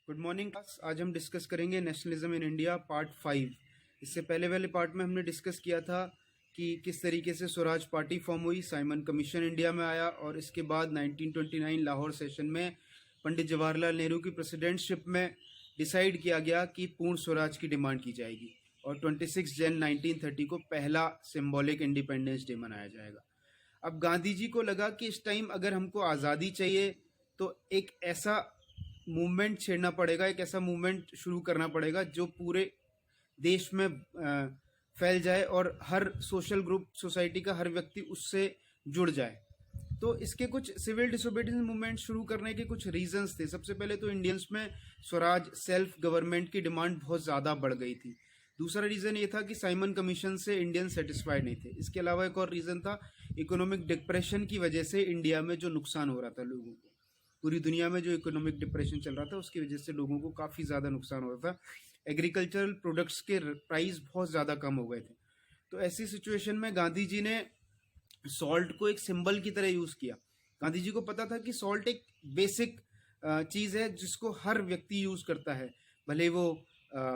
Good morning class. आज हम discuss करेंगे नेशनलिज्म इन इंडिया पार्ट 5। इससे पहले वाले पार्ट में हमने डिस्कस किया था कि किस तरीके से स्वराज पार्टी फॉर्म हुई, साइमन कमीशन इंडिया में आया और इसके बाद 1929 लाहौर सेशन में पंडित जवाहरलाल नेहरू की प्रेसिडेंटशिप में डिसाइड किया गया कि पूर्ण स्वराज की डिमांड की जाएगी और 26 जन 1930 को पहला सिंबॉलिक इंडिपेंडेंस डे मनाया जाएगा। अब गांधी जी को लगा कि इस टाइम अगर हमको आज़ादी चाहिए तो एक ऐसा मूवमेंट छेड़ना पड़ेगा, एक ऐसा मूवमेंट शुरू करना पड़ेगा जो पूरे देश में फैल जाए और हर सोशल ग्रुप, सोसाइटी का हर व्यक्ति उससे जुड़ जाए। तो इसके कुछ सिविल डिसोबीडियंस मूवमेंट शुरू करने के कुछ रीजंस थे। सबसे पहले तो इंडियंस में स्वराज, सेल्फ गवर्नमेंट की डिमांड बहुत ज़्यादा बढ़ गई थी। दूसरा रीज़न ये था कि साइमन कमीशन से इंडियन सेटिस्फाइड नहीं थे। इसके अलावा एक और रीज़न था, इकोनॉमिक डिप्रेशन की वजह से इंडिया में जो नुकसान हो रहा था लोगों को, पूरी दुनिया में जो इकोनॉमिक डिप्रेशन चल रहा था उसकी वजह से लोगों को काफ़ी ज़्यादा नुकसान हो रहा था। एग्रीकल्चरल प्रोडक्ट्स के प्राइस बहुत ज़्यादा कम हो गए थे। तो ऐसी सिचुएशन में गांधी जी ने सॉल्ट को एक सिंबल की तरह यूज़ किया। गांधी जी को पता था कि सॉल्ट एक बेसिक चीज़ है जिसको हर व्यक्ति यूज़ करता है, भले वो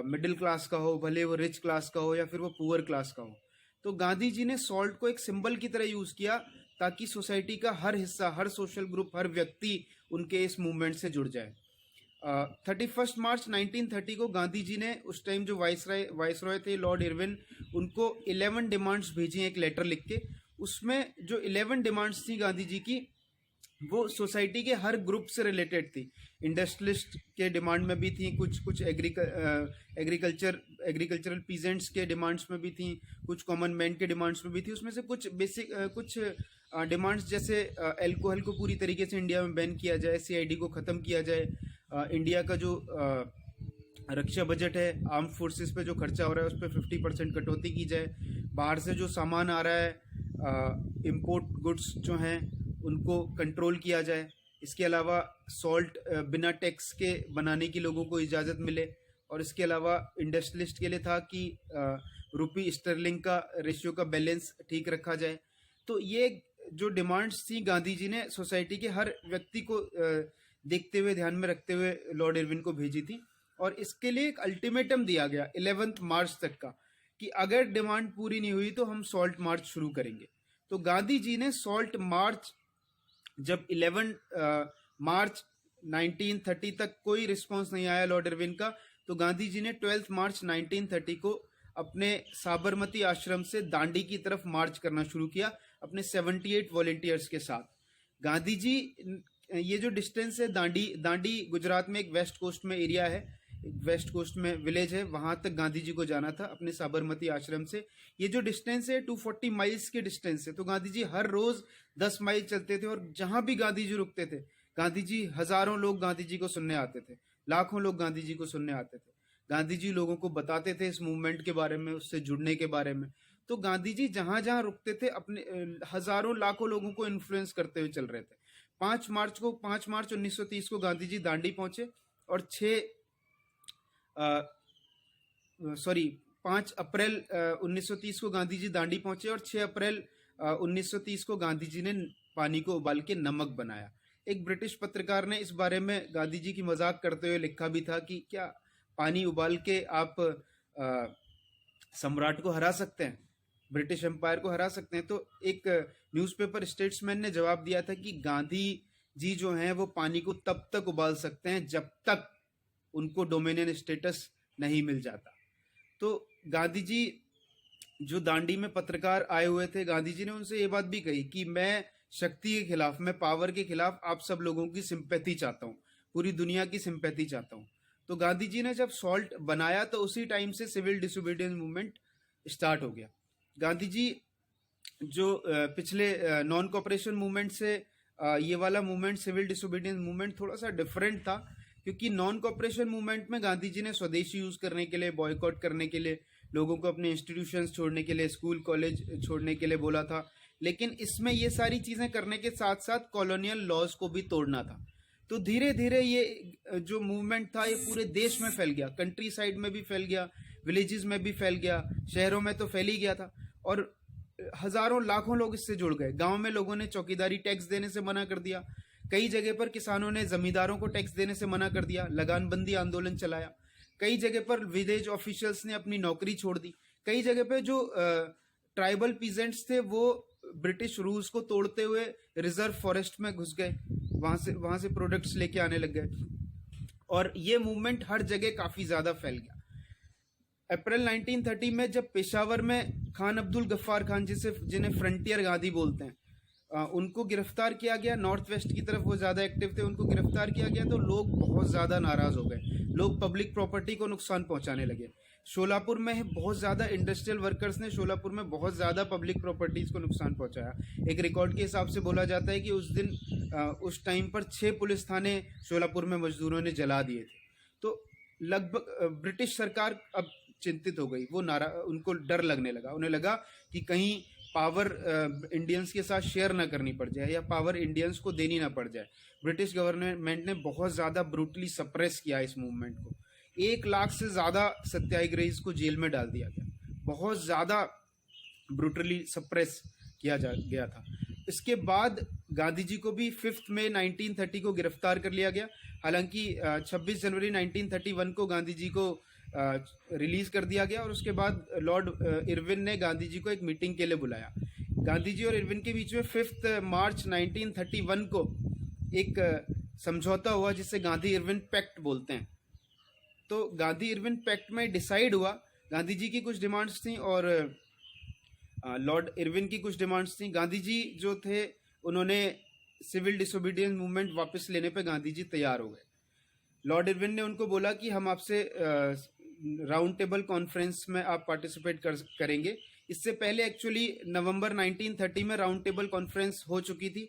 मिडिल क्लास का हो, भले वो रिच क्लास का हो या फिर वो पुअर क्लास का हो। तो गांधी जी ने सॉल्ट को एक सिंबल की तरह यूज़ किया ताकि सोसाइटी का हर हिस्सा, हर सोशल ग्रुप, हर व्यक्ति उनके इस मूवमेंट से जुड़ जाए। 31 मार्च 1930 को गांधी जी ने, उस टाइम जो वाइसरॉय थे लॉर्ड इरविन, उनको 11 डिमांड्स भेजी, एक लेटर लिख के। उसमें जो 11 डिमांड्स थी गांधी जी की, वो सोसाइटी के हर ग्रुप से रिलेटेड थी। इंडस्ट्रियलिस्ट के डिमांड में भी थी, कुछ एग्रीकल्चरल पीजेंट्स के डिमांड्स में भी थी, कुछ कॉमन मैन के डिमांड्स में भी थी। उसमें से कुछ बेसिक कुछ डिमांड्स जैसे अल्कोहल को पूरी तरीके से इंडिया में बैन किया जाए, सीआईडी को ख़त्म किया जाए, इंडिया का जो रक्षा बजट है, आर्म फोर्सेस पे जो खर्चा हो रहा है उस पर 50% कटौती की जाए, बाहर से जो सामान आ रहा है, इम्पोर्ट गुड्स जो हैं उनको कंट्रोल किया जाए। इसके अलावा सॉल्ट बिना टैक्स के बनाने की लोगों को इजाज़त मिले। और इसके अलावा इंडस्ट्रियलिस्ट के लिए था कि रुपी स्टर्लिंग का रेशियो का बैलेंस ठीक रखा जाए। तो ये जो डिमांड्स थी गांधी जी ने सोसाइटी के हर व्यक्ति को देखते हुए, ध्यान में रखते हुए लॉर्ड इरविन को भेजी थी। और इसके लिए एक अल्टीमेटम दिया गया 11 मार्च तक का कि अगर डिमांड पूरी नहीं हुई तो हम सॉल्ट मार्च शुरू करेंगे। तो गांधी जी ने सॉल्ट मार्च, जब 11 मार्च 1930 तक कोई रिस्पांस नहीं आया लॉर्ड इरविन का, तो गांधी जी ने 12 मार्च 1930 को अपने साबरमती आश्रम से दांडी की तरफ मार्च करना शुरू किया अपने 78 वॉलेंटियर्स के साथ। गांधी जी, ये जो डिस्टेंस है, दांडी गुजरात में एक वेस्ट कोस्ट में एरिया है, वेस्ट कोस्ट में विलेज है, वहां तक गांधी जी को जाना था अपने साबरमती आश्रम से। ये जो डिस्टेंस है 240 माइल्स के डिस्टेंस है। तो गांधी जी हर रोज 10 माइल चलते थे और जहां भी गांधी जी रुकते थे, गांधी जी, हजारों लोग गांधी जी को सुनने आते थे, लाखों लोग गांधी जी को सुनने आते थे। गांधी जी लोगों को बताते थे इस मूवमेंट के बारे में, उससे जुड़ने के बारे में। तो गांधी जी जहां जहां रुकते थे अपने हजारों लाखों लोगों को इन्फ्लुएंस करते हुए चल रहे थे। 5 मार्च 1930 को गांधी जी दांडी पहुंचे और 5 अप्रैल 1930 को गांधी जी दांडी पहुंचे और 6 अप्रैल 1930 को गांधी जी ने पानी को उबाल के नमक बनाया। एक ब्रिटिश पत्रकार ने इस बारे में गांधी जी की मजाक करते हुए लिखा भी था कि क्या पानी उबाल के आप सम्राट को हरा सकते हैं, ब्रिटिश एम्पायर को हरा सकते हैं? तो एक न्यूज़पेपर स्टेट्समैन ने जवाब दिया था कि गांधी जी जो हैं वो पानी को तब तक उबाल सकते हैं जब तक उनको डोमिनियन स्टेटस नहीं मिल जाता। तो गांधी जी जो दांडी में पत्रकार आए हुए थे, गांधी जी ने उनसे ये बात भी कही कि मैं शक्ति के खिलाफ, मैं पावर के खिलाफ आप सब लोगों की सिंपैथी चाहता हूँ, पूरी दुनिया की सिंपैथी चाहता हूँ। तो गांधी जी ने जब सॉल्ट बनाया तो उसी टाइम से सिविल डिसोबीडियंस मूवमेंट स्टार्ट हो गया। गांधी जी जो पिछले नॉन कॉपरेशन मूवमेंट से ये वाला मूवमेंट, सिविल डिसोबीडियंस मूवमेंट, थोड़ा सा डिफरेंट था, क्योंकि नॉन कॉपरेशन मूवमेंट में गांधी जी ने स्वदेशी यूज करने के लिए, बॉयकॉट करने के लिए, लोगों को अपने इंस्टीट्यूशंस छोड़ने के लिए, स्कूल कॉलेज छोड़ने के लिए बोला था। लेकिन इसमें ये सारी चीजें करने के साथ साथ कॉलोनियल लॉज को भी तोड़ना था। तो धीरे धीरे ये जो मूवमेंट था ये पूरे देश में फैल गया, कंट्री साइड में भी फैल गया, विलेजेस में भी फैल गया, शहरों में तो फैल ही गया था। और हजारों लाखों लोग इससे जुड़ गए। गांव में लोगों ने चौकीदारी टैक्स देने से मना कर दिया। कई जगह पर किसानों ने जमींदारों को टैक्स देने से मना कर दिया, लगानबंदी आंदोलन चलाया। कई जगह पर विलेज ऑफिशियल्स ने अपनी नौकरी छोड़ दी। कई जगह पे जो ट्राइबल पीजेंट्स थे वो ब्रिटिश रूल्स को तोड़ते हुए रिजर्व फॉरेस्ट में घुस गए, वहां से प्रोडक्ट्स लेके आने लग गए और ये मूवमेंट हर जगह काफी ज्यादा फैल गया। अप्रैल 1930 में जब पेशावर में खान अब्दुल गफ्फार खान जिन्हें फ्रंटियर गांधी बोलते हैं, उनको गिरफ्तार किया गया। नॉर्थ वेस्ट की तरफ वो ज्यादा एक्टिव थे, उनको गिरफ्तार किया गया तो लोग बहुत ज्यादा नाराज हो गए। लोग पब्लिक प्रॉपर्टी को नुकसान पहुंचाने लगे। शोलापुर में बहुत ज्यादा इंडस्ट्रियल वर्कर्स ने शोलापुर में बहुत ज्यादा पब्लिक प्रॉपर्टीज को नुकसान पहुंचाया। एक रिकॉर्ड के हिसाब से बोला जाता है कि उस टाइम पर 6 पुलिस थाने शोलापुर में मजदूरों ने जला दिए थे। तो लगभग ब्रिटिश सरकार अब चिंतित हो गई, उनको डर लगने लगा। उन्हें लगा कि कहीं पावर इंडियंस के साथ शेयर ना करनी पड़ जाए या पावर इंडियंस को देनी ना पड़ जाए। ब्रिटिश गवर्नमेंट ने बहुत ज्यादा ब्रूटली सप्रेस किया इस मूवमेंट को। 1 लाख से ज्यादा सत्याग्रही को जेल में डाल दिया गया, बहुत ज्यादा ब्रूटली सप्रेस किया गया था। इसके बाद गांधी जी को भी 5 मई 1930 को गिरफ्तार कर लिया गया। हालांकि 26 जनवरी 1931 को गांधी जी को रिलीज कर दिया गया और उसके बाद लॉर्ड इरविन ने गांधी जी को एक मीटिंग के लिए बुलाया। गांधी जी और इरविन के बीच में 5 मार्च 1931 को एक समझौता हुआ जिसे गांधी इरविन पैक्ट बोलते हैं। तो गांधी इरविन पैक्ट में डिसाइड हुआ, गांधी जी की कुछ डिमांड्स थी और लॉर्ड इरविन की कुछ डिमांड्स थी। गांधी जी जो थे उन्होंने सिविल डिसोबीडियंस मूवमेंट वापस लेने पे गांधी जी तैयार हो गए। लॉर्ड इरविन ने उनको बोला कि हम आपसे राउंड टेबल कॉन्फ्रेंस में आप पार्टिसिपेट करेंगे। इससे पहले एक्चुअली नवंबर 1930 में राउंड टेबल कॉन्फ्रेंस हो चुकी थी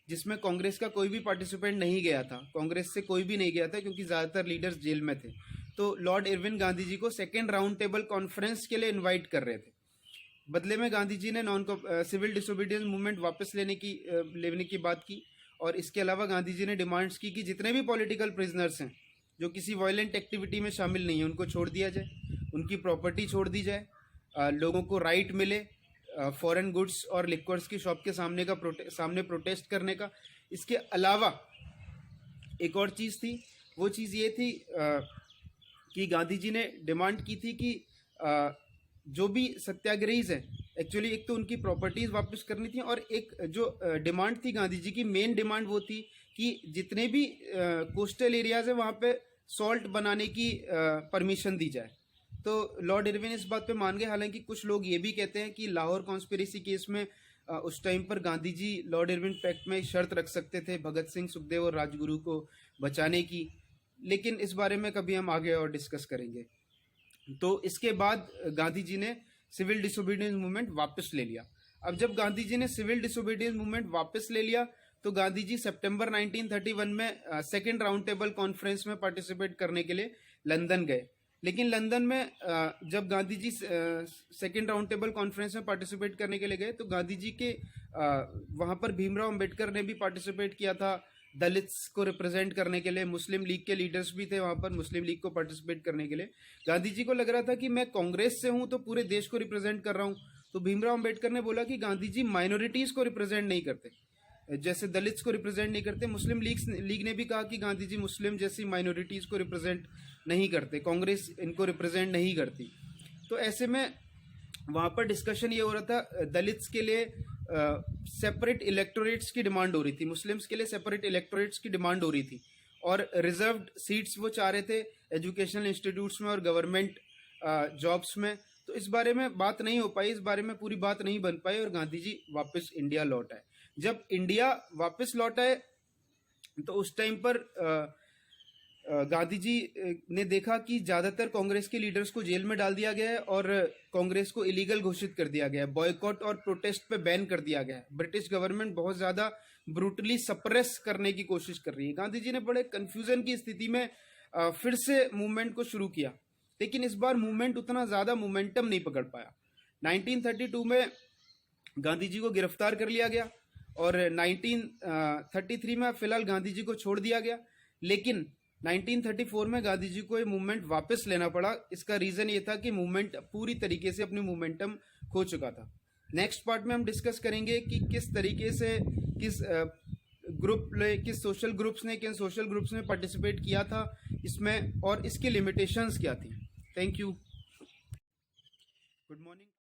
जिसमें कांग्रेस का कोई भी पार्टिसिपेंट नहीं गया था, कांग्रेस से कोई भी नहीं गया था क्योंकि ज्यादातर लीडर्स जेल में थे। तो लॉर्ड इरविन गांधी जी को सेकेंड राउंड टेबल कॉन्फ्रेंस के लिए इन्वाइट कर रहे थे। बदले में गांधी जी ने सिविल डिसोबीडियंस मूवमेंट वापस लेने की बात की और इसके अलावा गांधी जी ने डिमांड्स की कि जितने भी पॉलिटिकल प्रिजनर्स हैं जो किसी वायलेंट एक्टिविटी में शामिल नहीं है उनको छोड़ दिया जाए, उनकी प्रॉपर्टी छोड़ दी जाए, लोगों को राइट मिले फॉरेन गुड्स और लिक्वर्स की शॉप के सामने प्रोटेस्ट करने का। इसके अलावा एक और चीज़ थी, वो चीज़ ये थी कि गांधी जी ने डिमांड की थी कि जो भी सत्याग्रहीज हैं एक्चुअली एक तो उनकी प्रॉपर्टीज वापस करनी थी और एक जो डिमांड थी गांधी जी की, मेन डिमांड वो थी कि जितने भी कोस्टल एरियाज है वहाँ पे सॉल्ट बनाने की परमिशन दी जाए। तो लॉर्ड इरविन इस बात पे मान गए। हालांकि कुछ लोग ये भी कहते हैं कि लाहौर कॉन्स्पिरेसी केस में उस टाइम पर Gandhi ji Lord Irwin pact में शर्त रख सकते थे भगत सिंह, सुखदेव और राजगुरु को बचाने की, लेकिन इस बारे में कभी हम आगे और डिस्कस करेंगे। तो इसके बाद गांधी जी ने सिविल डिसोबीडियंस मूवमेंट वापस ले लिया। अब जब गांधी जी ने सिविल डिसोबीडियंस मूवमेंट वापस ले लिया तो गांधी जी सितंबर 1931 में सेकेंड राउंड टेबल कॉन्फ्रेंस में पार्टिसिपेट करने के लिए लंदन गए। लेकिन लंदन में जब Gandhi ji second round table conference में पार्टिसिपेट करने के लिए गए तो गांधी जी के वहां पर भीमराव अंबेडकर ने भी पार्टिसिपेट किया था दलित्स को रिप्रेजेंट करने के लिए। मुस्लिम लीग के लीडर्स भी थे वहां पर, मुस्लिम लीग को पार्टिसिपेट करने के लिए। गांधी जी को लग रहा था कि मैं कांग्रेस से हूं तो पूरे देश को रिप्रेजेंट कर रहा हूं। तो भीमराव अंबेडकर ने बोला कि गांधी जी माइनॉरिटीज को रिप्रेजेंट नहीं करते, जैसे दलित्स को रिप्रेजेंट नहीं करते। मुस्लिम लीग ने भी कहा कि गांधी जी मुस्लिम जैसी माइनॉरिटीज को रिप्रेजेंट नहीं करते, कांग्रेस इनको रिप्रेजेंट नहीं करती। तो ऐसे में वहां पर डिस्कशन ये हो रहा था, दलित्स के लिए सेपरेट इलेक्टोरेट्स की डिमांड हो रही थी, मुस्लिम्स के लिए सेपरेट इलेक्टोरेट्स की डिमांड हो रही थी और रिजर्व्ड सीट्स वो चाह रहे थे एजुकेशनल इंस्टीट्यूट्स में और गवर्नमेंट जॉब्स में। तो इस बारे में बात नहीं हो पाई, इस बारे में पूरी बात नहीं बन पाई और गांधी जी वापस इंडिया लौट आए। जब इंडिया वापस लौट आए तो उस टाइम पर गांधी जी ने देखा कि ज्यादातर कांग्रेस के लीडर्स को जेल में डाल दिया गया है और कांग्रेस को इलीगल घोषित कर दिया गया है, बॉयकॉट और प्रोटेस्ट पे बैन कर दिया गया है। ब्रिटिश गवर्नमेंट बहुत ज्यादा ब्रूटली सप्रेस करने की कोशिश कर रही है। गांधी जी ने बड़े कंफ्यूजन की स्थिति में फिर से मूवमेंट को शुरू किया, लेकिन इस बार मूवमेंट उतना ज्यादा मोमेंटम नहीं पकड़ पाया। 1932 में गांधी जी को गिरफ्तार कर लिया गया और 1933 में फिलहाल गांधी जी को छोड़ दिया गया। लेकिन 1934 में गांधी जी को ये मूवमेंट वापस लेना पड़ा। इसका रीजन ये था कि मूवमेंट पूरी तरीके से अपनी मोमेंटम खो चुका था। नेक्स्ट पार्ट में हम डिस्कस करेंगे कि किस तरीके से किस सोशल ग्रुप्स ने किन सोशल ग्रुप्स में पार्टिसिपेट किया था इसमें और इसकी लिमिटेशंस क्या थी। Thank you. Good morning.